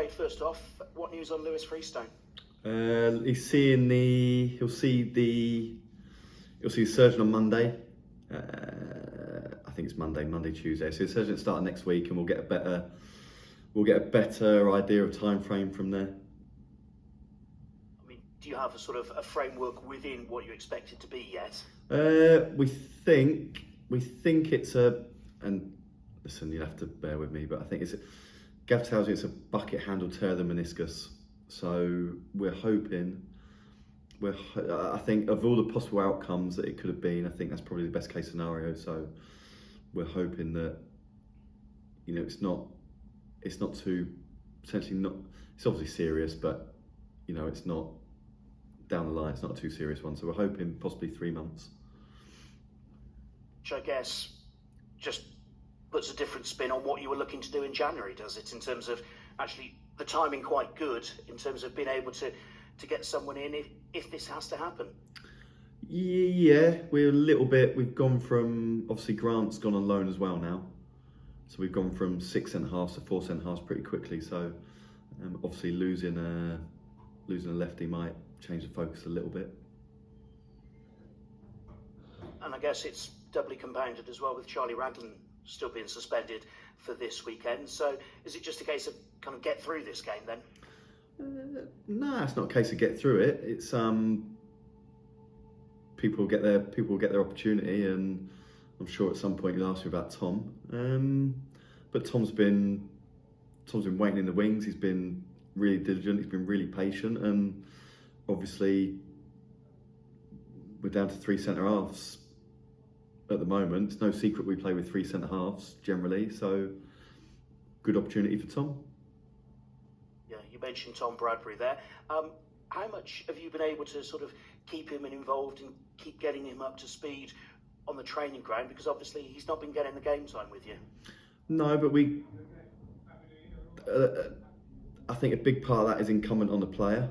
Wade, first off, what news on Lewis Freestone? He'll see a surgeon on Monday. I think it's Monday, Tuesday. So the surgeon will start next week, and we'll get a better idea of time frame from there. I mean, do you have a sort of a framework within what you expect it to be yet? We think it's and listen, you'll have to bear with me, but I think Gav tells me it's a bucket handle tear of the meniscus. So we're hoping. I think of all the possible outcomes that it could have been, I think that's probably the best case scenario. So we're hoping that, it's not too, potentially not, it's obviously serious, but it's not down the line, it's not a too serious one. So we're hoping possibly 3 months. Which I guess just puts a different spin on what you were looking to do in January, does it? In terms of actually the timing quite good in terms of being able to get someone in if this has to happen. Yeah, we've gone from, obviously Grant's gone on loan as well now. So we've gone from 6 centre-halves to 4 centre-halves pretty quickly. So obviously losing a lefty might change the focus a little bit. And I guess it's doubly compounded as well with Charlie Raglan still being suspended for this weekend. So is it just a case of kind of get through this game then? No, it's not a case of get through it. It's people will get their opportunity, and I'm sure at some point you'll ask me about Tom. But Tom's been waiting in the wings. He's been really diligent. He's been really patient, and obviously we're down to 3 centre-halves at the moment. It's no secret we play with 3 centre-halves generally, so good opportunity for Tom. Yeah, you mentioned Tom Bradbury there. How much have you been able to sort of keep him involved and keep getting him up to speed on the training ground? Because obviously he's not been getting the game time with you. No, but I think a big part of that is incumbent on the player.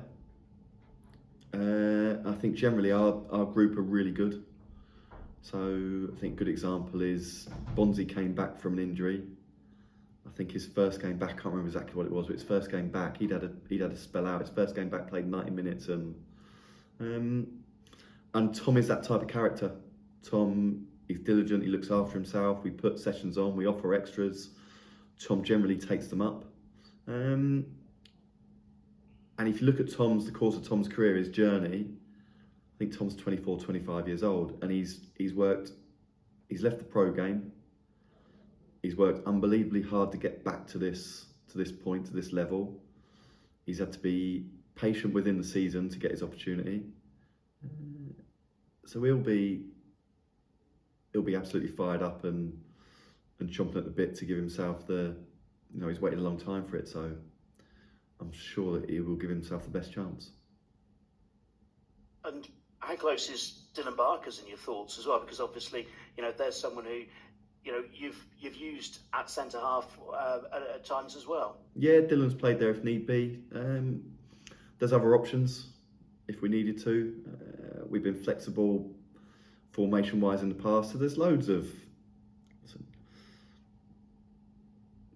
I think generally our group are really good. So I think a good example is Bonzi came back from an injury. I think his first game back, I can't remember exactly what it was, but his first game back, he'd had a spell out. His first game back played 90 minutes, and Tom is that type of character. Tom, he's diligent, he looks after himself. We put sessions on, we offer extras. Tom generally takes them up. And if you look at the course of Tom's career, his journey, I think Tom's 24, 25 years old, and he's left the pro game. He's worked unbelievably hard to get back to this point, to this level. He's had to be patient within the season to get his opportunity. So he'll be absolutely fired up and chomping at the bit to give himself he's waited a long time for it. So I'm sure that he will give himself the best chance. And how close is Dylan Barker's in your thoughts as well? Because obviously, there's someone who, you've used at centre half at times as well. Yeah, Dylan's played there if need be. There's other options if we needed to. We've been flexible formation-wise in the past, so there's loads of.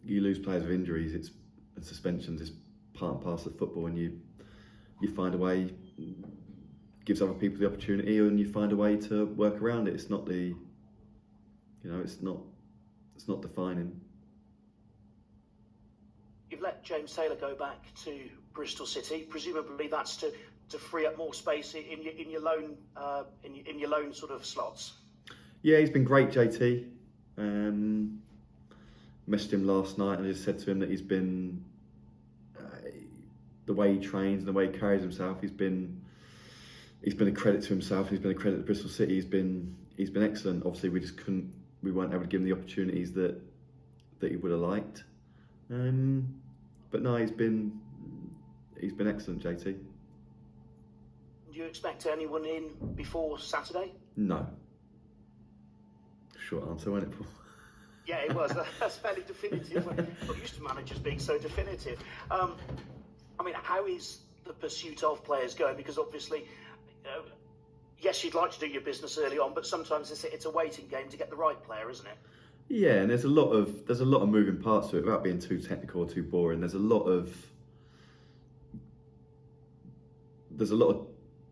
You lose players with injuries, and suspensions. It's part and parcel of football, and you find a way. Gives other people the opportunity, and you find a way to work around it. It's not it's not defining. You've let James Taylor go back to Bristol City. Presumably that's to free up more space in your loan in your loan sort of slots. Yeah, he's been great, JT. Messaged him last night and I just said to him that he's been the way he trains and the way he carries himself. He's been a credit to himself. He's been a credit to Bristol City. He's been excellent. Obviously, we weren't able to give him the opportunities that he would have liked. But no, he's been excellent, JT. Do you expect anyone in before Saturday? No. Short answer, wasn't it, Paul? Yeah, it was. That's fairly definitive. I'm not used to managers being so definitive. I mean, how is the pursuit of players going? Because obviously, yes, you'd like to do your business early on, but sometimes it's a waiting game to get the right player, isn't it? Yeah, and there's a lot of moving parts to it without being too technical or too boring. There's a lot of there's a lot of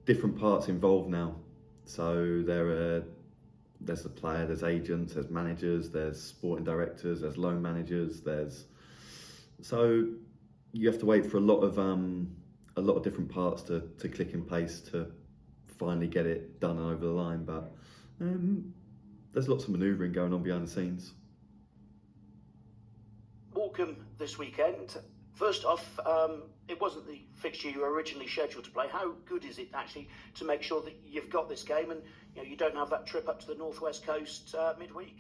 different parts involved now. So there's the player, there's agents, there's managers, there's sporting directors, there's loan managers, so you have to wait for a lot of different parts to click in place to finally get it done and over the line. But there's lots of manoeuvring going on behind the scenes. Morecambe this weekend. First off, it wasn't the fixture you were originally scheduled to play. How good is it actually to make sure that you've got this game and you don't have that trip up to the northwest coast midweek?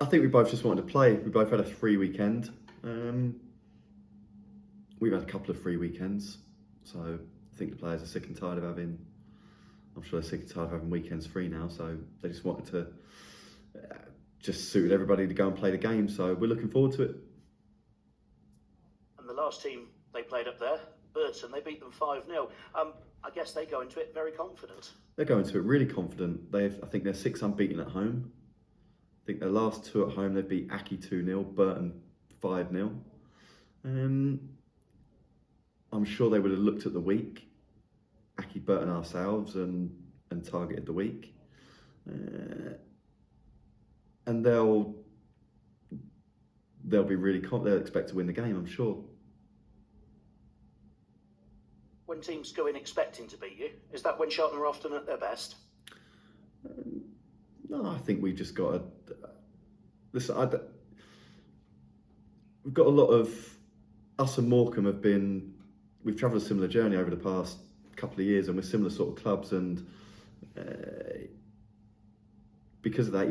I think we both just wanted to play. We both had a free weekend. We've had a couple of free weekends, so I think the players are sick and tired of having. I'm sure they're sick and tired of having weekends free now. So they just wanted to just suit everybody to go and play the game. So we're looking forward to it. And the last team they played up there, Burton, they beat them 5-0. I guess they go into it very confident. They're going into it really confident. I think they're 6 unbeaten at home. I think their last 2 at home, they beat Aki 2-0, Burton 5-0. I'm sure they would have looked at the week, Aki, Burton, ourselves, and targeted the week. And they'll be really they'll expect to win the game, I'm sure. When teams go in expecting to beat you, is that when Cheltenham are often at their best? No, I think we've just got to listen. We've got a lot of us and Morecambe we've travelled a similar journey over the past couple of years, and we're similar sort of clubs, and because of that,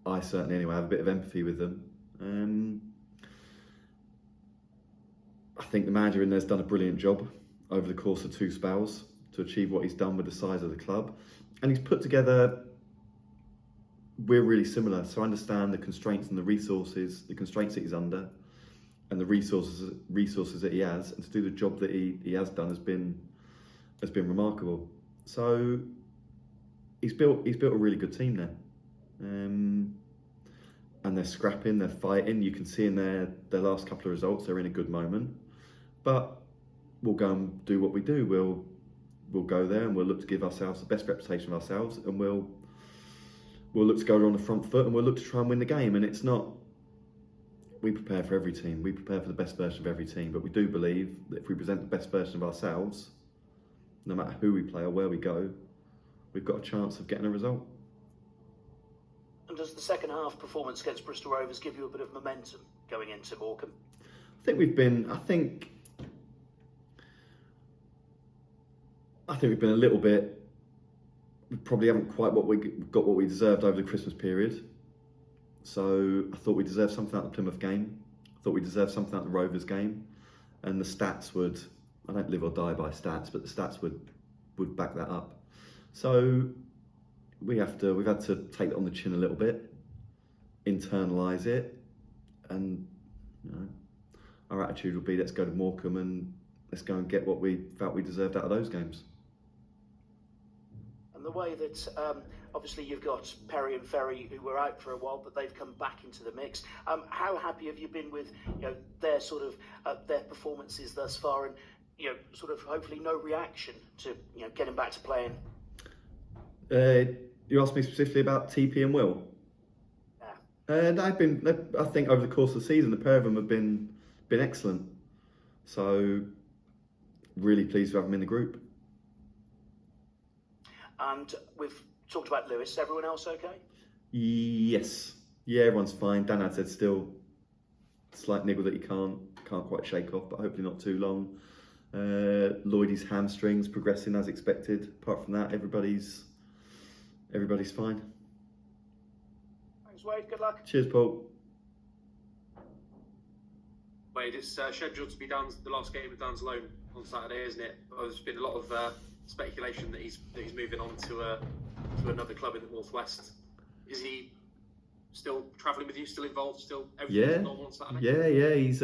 I certainly anyway have a bit of empathy with them. I think the manager in there's done a brilliant job over the course of 2 spells to achieve what he's done with the size of the club, and he's put together. We're really similar, so I understand the constraints and the resources, the constraints that he's under, and the resources that he has, and to do the job that he has done has been remarkable. So he's built a really good team there, and they're scrapping, they're fighting. You can see in their last couple of results they're in a good moment. But we'll go and do what we do. We'll go there and we'll look to give ourselves the best reputation of ourselves, and we'll look to go on the front foot, and we'll look to try and win the game. And it's not. We prepare for every team. We prepare for the best version of every team. But we do believe that if we present the best version of ourselves, no matter who we play or where we go, we've got a chance of getting a result. And does the second half performance against Bristol Rovers give you a bit of momentum going into Morecambe? I think we've been a little bit. We probably haven't quite what we deserved over the Christmas period. So I thought we deserved something out of the Plymouth game. I thought we deserved something out of the Rovers game, and the stats would. I don't live or die by stats, but the stats would back that up. So we've had to take it on the chin a little bit, internalise it, and our attitude will be, let's go to Morecambe and let's go and get what we felt we deserved out of those games. And the way that obviously you've got Perry and Ferry who were out for a while, but they've come back into the mix. How happy have you been with their sort of their performances thus far, and sort of hopefully no reaction to getting back to playing? You asked me specifically about TP and Will. Yeah. I think over the course of the season, the pair of them have been excellent. So really pleased to have them in the group. And we've talked about Lewis. Everyone else okay? Yes. Yeah, everyone's fine. Dan had said still slight niggle that he can't quite shake off, but hopefully not too long. Lloydie's hamstrings progressing as expected. Apart from that, everybody's fine. Thanks, Wade. Good luck. Cheers, Paul. Wade, it's scheduled to be the last game of Dan's loan on Saturday, isn't it? There's been a lot of speculation that he's moving on to another club in the northwest. Is he still travelling with you? Still involved? Still everything's normal on Saturday? Yeah. He's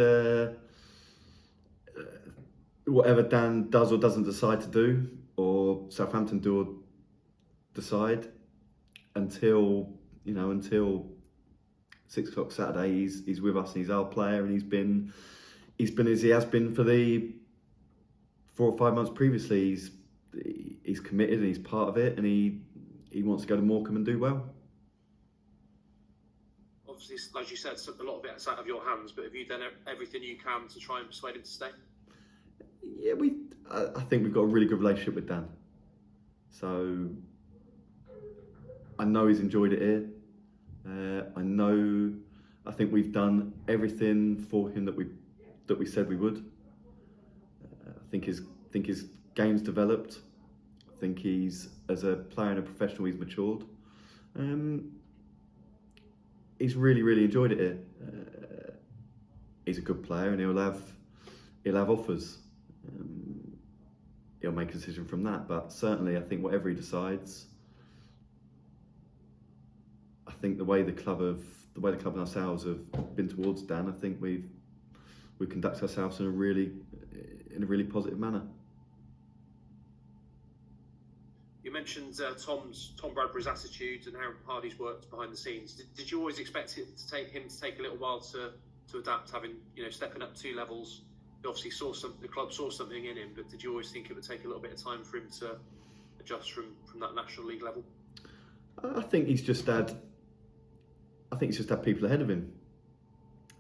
whatever Dan does or doesn't decide to do, or Southampton do or decide, until 6 o'clock Saturday, he's with us and he's our player, and he's been as he has been for the 4 or 5 months previously, he's committed and he's part of it, and he wants to go to Morecambe and do well. Obviously, as you said, a lot of it's out of your hands, but have you done everything you can to try and persuade him to stay? Yeah, I think we've got a really good relationship with Dan. So I know he's enjoyed it here. I think we've done everything for him that we said we would. I think his game's developed. I think he's, as a player and a professional, he's matured. He's really enjoyed it here. He's a good player, and he'll have offers. He'll make a decision from that. But certainly, I think whatever he decides, I think the way the club and ourselves have been towards Dan, I think we conduct ourselves in a really positive manner. You mentioned Tom Bradbury's attitude and how hard he's worked behind the scenes. Did you always expect him to take a little while to adapt, having stepping up 2 levels? You obviously the club saw something in him, but did you always think it would take a little bit of time for him to adjust from that National League level? I think he's just had people ahead of him.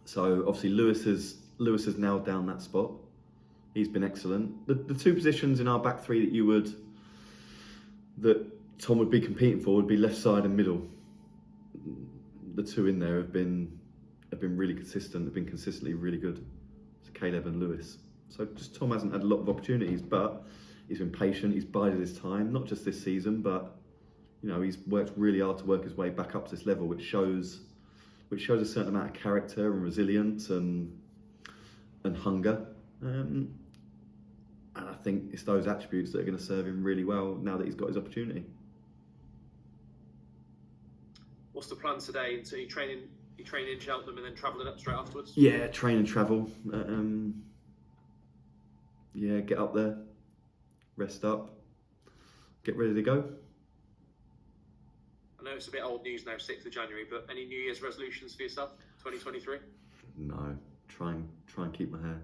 So obviously Lewis has nailed down that spot. He's been excellent. The 2 positions in our back 3 that Tom would be competing for would be left side and middle. The 2 in there have been really consistent. Have been consistently really good. So Caleb and Lewis. So just Tom hasn't had a lot of opportunities, but he's been patient. He's bided his time, not just this season, but he's worked really hard to work his way back up to this level, which shows a certain amount of character and resilience and hunger. And I think it's those attributes that are going to serve him really well now that he's got his opportunity. What's the plan today? So you training in Cheltenham and then travelling up straight afterwards? Yeah, train and travel. Get up there, rest up, get ready to go. I know it's a bit old news now, 6th of January, but any New Year's resolutions for yourself, 2023? No, try and keep my hair.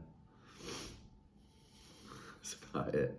That's about it.